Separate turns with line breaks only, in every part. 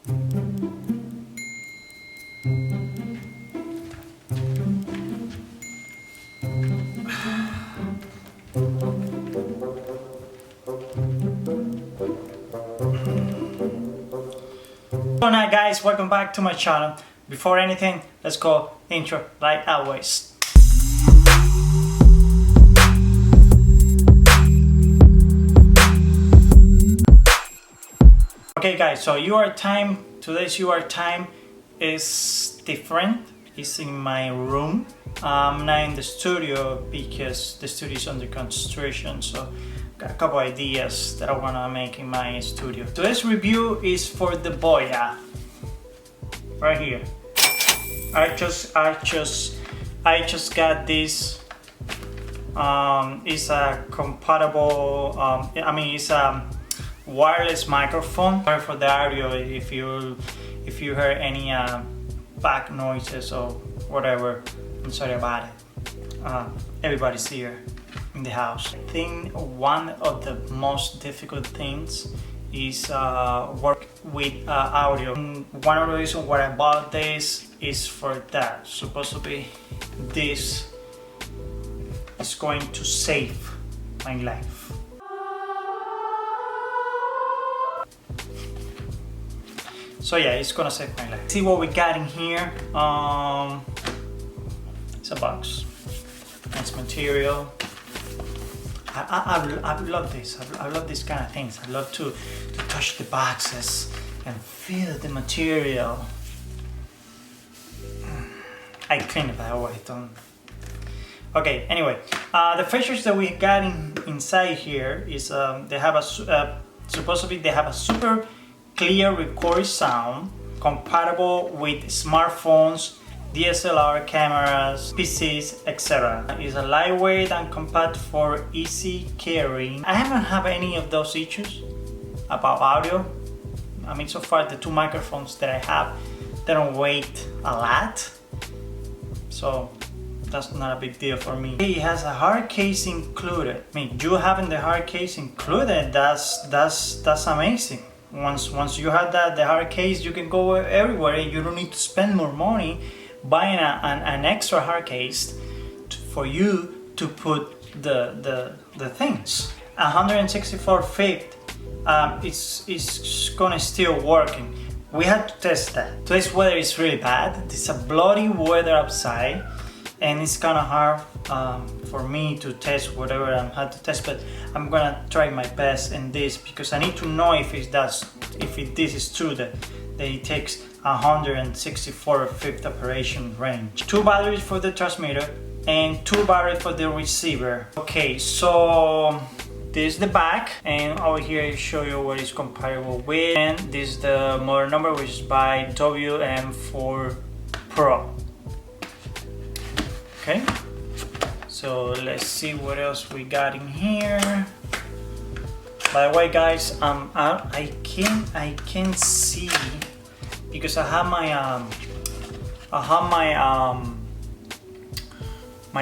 Hello now guys, welcome back to my channel. Before anything, let's go intro like always. Okay guys, so today's UR time is different. It's in my room. I'm not in the studio because the studio is under construction, so got a couple ideas that I want to make in my studio. Today's review is for the BOYA. Right here. I just got this. It's a compatible. It's a wireless microphone. Sorry for the audio if you heard any back noises or whatever. I'm sorry about it. Everybody's here in the house. I think one of the most difficult things is work with audio. And one of the reasons why I bought this is for that. Supposed to be this is going to save my life. So yeah, it's gonna save my life. See what we got in here. It's a box. Nice material. I love this. I love these kind of things. I love to touch the boxes and feel the material. I clean it by the way, don't. Okay. Anyway, the features that we got inside here is they have a supposedly they have a super clear recorded sound compatible with smartphones, DSLR cameras, PCs, etc. It's a lightweight and compact for easy carrying. I haven't had any of those issues about audio. I mean, so far the two microphones that I have, they don't weigh a lot, so that's not a big deal for me. It has a hard case included. I mean, you having the hard case included, that's amazing. Once you have the hard case, you can go everywhere. You don't need to spend more money buying an extra hard case for you to put the things. 164 feet, it's gonna still working. We had to test that. Today's weather is really bad. It's a bloody weather outside, and it's kind of hard for me to test whatever I had to test, but I'm gonna try my best in this because I need to know if this is true that it takes 164 feet operation range. 2 batteries for the transmitter and 2 batteries for the receiver. Okay, so this is the back, and over here I show you what it's compatible with, and this is the model number, which is by WM4 Pro. Okay, so let's see what else we got in here. By the way guys, I can see because I have my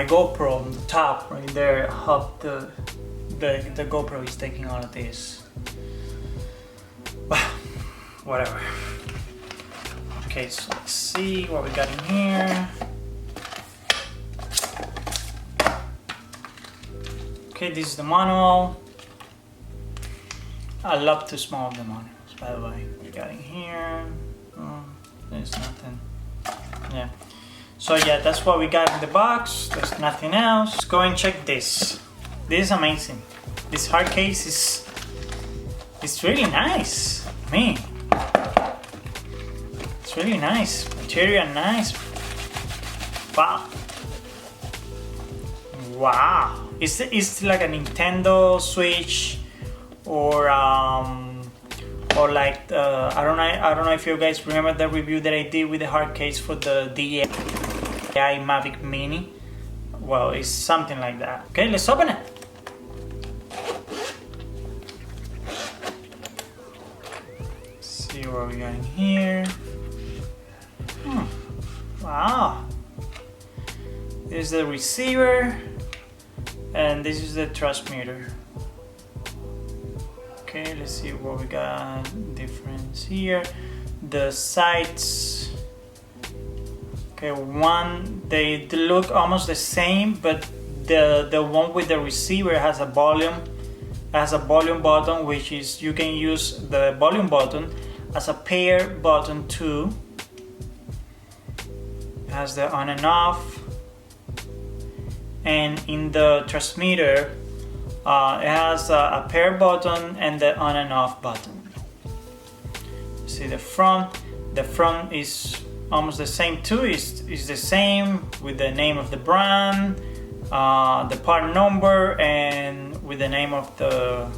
GoPro on the top right there. I hope the GoPro is taking all of this. Whatever. Okay, so let's see what we got in here. Okay, this is the manual. I love to smell the manuals, by the way. We got in here. There's nothing. Yeah. So yeah, that's what we got in the box. There's nothing else. Let's go and check this. This is amazing. This hard case is really nice. I mean, it's really nice. Material nice. Wow. Wow. It's like a Nintendo Switch or like I don't know if you guys remember the review that I did with the hard case for the DJI Mavic Mini. Well, it's something like that. Okay, let's open it. See what we got in here. Wow. This is the receiver, and this is the transmitter. Okay, let's see what we got difference here. the sides, okay, they look almost the same, but the one with the receiver has a volume button, which is, you can use the volume button as a pair button too. It has the on and off, and in the transmitter it has a pair button and the on and off button. See the front is almost the same too. Is the same with the name of the brand, the part number, and with the name of the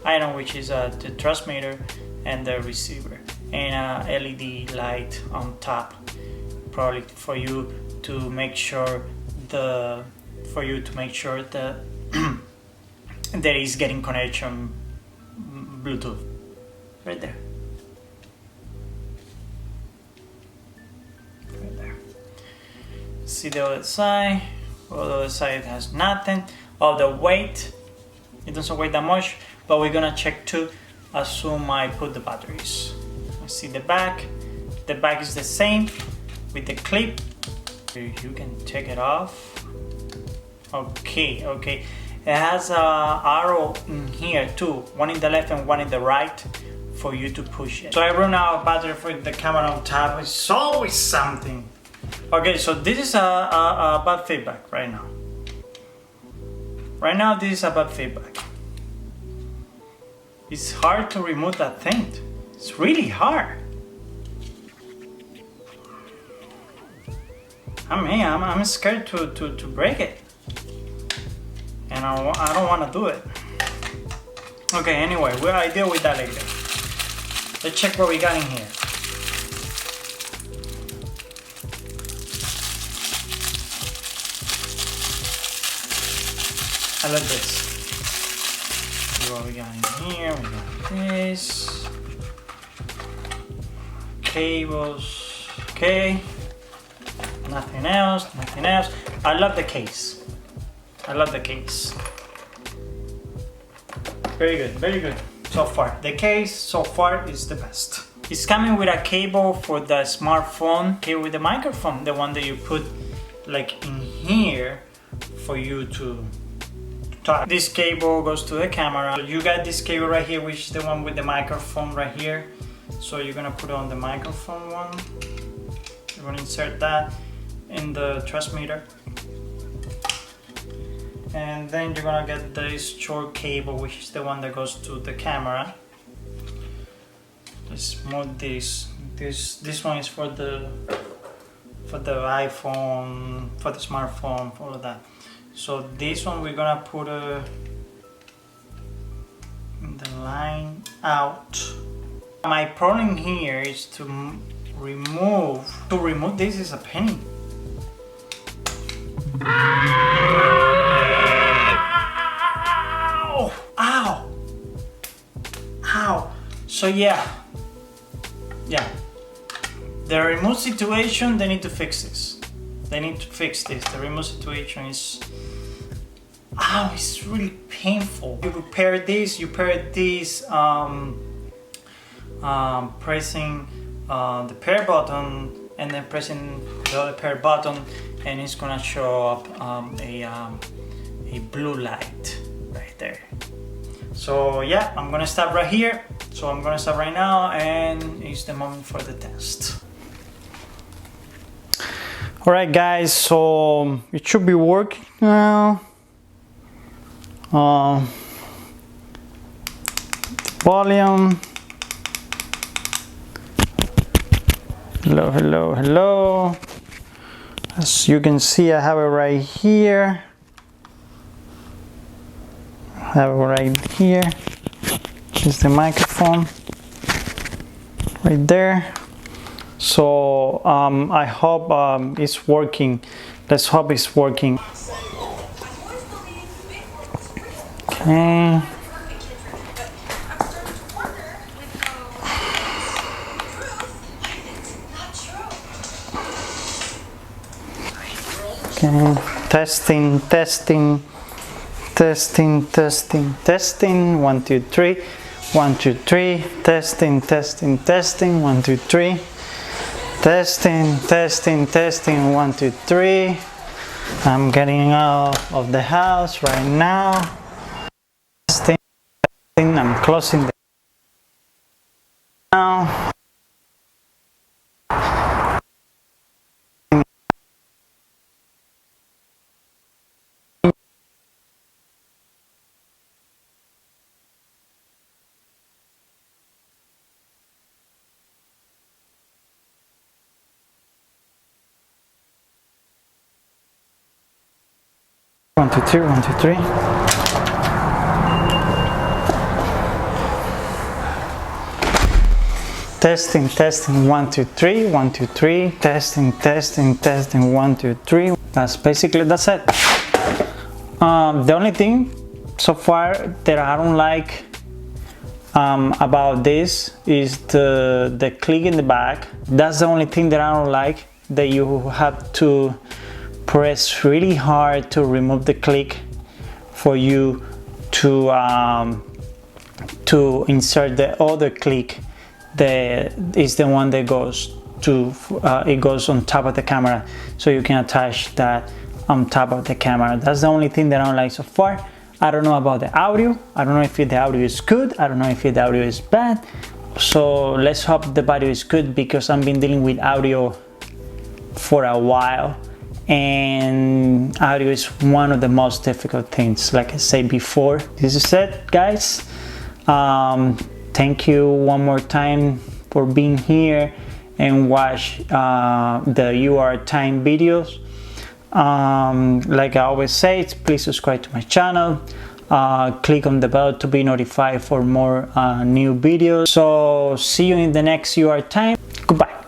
item, which is the transmitter and the receiver, and a LED light on top, probably for you to make sure that there is getting connection Bluetooth right there. See the other side. Well, the other side has nothing. Oh, the weight, it doesn't weigh that much, but we're gonna check too as soon I put the batteries. I see the back is the same with the clip. You can take it off. Okay, it has a arrow in here too, one in the left and one in the right, for you to push it. So I run out of battery for the camera on top. It's always something. Okay, so this is a bad feedback right now. Right now, this is a bad feedback. It's hard to remove that thing. It's really hard. I'm scared to break it, and I don't want to do it. Okay, anyway, I deal with that later. Let's check what we got in here. I love this. See what we got in here. We got this. Cables. Okay. Nothing else. I love the case. Very good. So far. The case so far is the best. It's coming with a cable for the smartphone. Cable with the microphone. The one that you put like in here for you to talk. This cable goes to the camera. So you got this cable right here, which is the one with the microphone right here. So you're gonna put it on the microphone one. You're gonna insert that in the transmitter, and then you're gonna get this short cable, which is the one that goes to the camera. Let's move this. This one is for the iPhone, for the smartphone, for all of that. So this one we're gonna put the line out. My problem here is to remove this is a pain. Ow! So yeah. The remote situation, they need to fix this. The remote situation is, it's really painful. You pair this, pressing the pair button and then pressing the other pair button, and it's gonna show up a blue light right there. So yeah, I'm gonna stop right here. So I'm gonna stop right now, and it's the moment for the test. Alright guys, so it should be working now. Volume. Hello. As you can see, I have it right here. Is the microphone right there. So I hope it's working. Let's hope it's working. Okay. Okay. Testing. 1, 2, 3. 1, 2, 3, testing, testing, testing, 1, 2, 3, testing, testing, testing, 1, 2, 3. I'm getting out of the house right now. Testing, testing, I'm closing the now. 1, 2, 3, 1, 2, 3. Testing, testing, 1, 2, 3, 1, 2, 3. Testing, testing, testing, 1, 2, 3. That's it. The only thing so far that I don't like about this is the click in the back. That's the only thing that I don't like, that you have to press really hard to remove the click for you to insert the other click that is the one that goes to it goes on top of the camera, so you can attach that on top of the camera. That's the only thing that I don't like so far. I don't know about the audio. I don't know if the audio is good. I don't know if the audio is bad. So let's hope the audio is good, because I've been dealing with audio for a while, and audio is one of the most difficult things, like I said before. This is it, guys. Thank you one more time for being here and watch the UR time videos. Like I always say, please subscribe to my channel, click on the bell to be notified for more new videos. So see you in the next UR time. Goodbye.